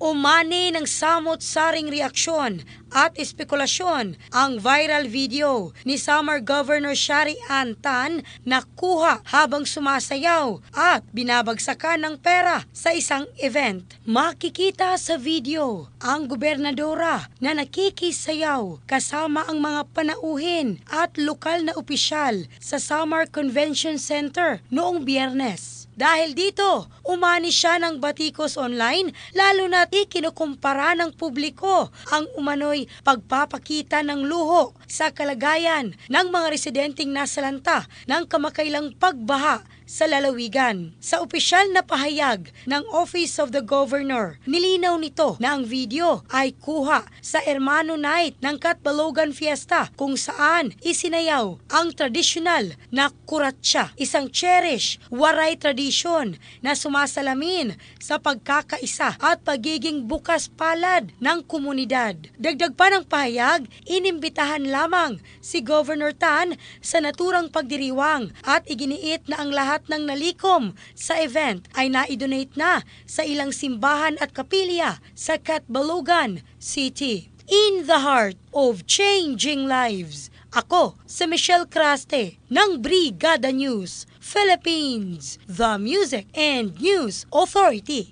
Umani ng samot-saring reaksyon at espekulasyon ang viral video ni Samar Governor Shari Ann Tan na kuha habang sumasayaw at binabagsakan ng pera sa isang event. Makikita sa video ang gobernadora na nakikisayaw kasama ang mga panauhin at lokal na opisyal sa Samar Convention Center noong Biyernes. Dahil dito, umani siya ng batikos online lalo na't ikinukumpara ng publiko ang umano'y pagpapakita ng luho sa kalagayan ng mga residenteng nasalanta ng kamakailang pagbaha sa lalawigan. Sa opisyal na pahayag ng Office of the Governor, nilinaw nito na ang video ay kuha sa Hermano Night ng Catbalogan Fiesta kung saan isinayaw ang tradisyonal na kuratsa, isang cherish, waray tradisyon na sumasalamin sa pagkakaisa at pagiging bukas palad ng komunidad. Dagdag pa ng pahayag, inimbitahan lamang si Governor Tan sa naturang pagdiriwang at iginiit na ang lahat ng nalikom sa event ay na-donate na sa ilang simbahan at kapilya sa Catbalogan City. In the heart of changing lives, ako si Michelle Craste ng Brigada News Philippines, the Music and News Authority.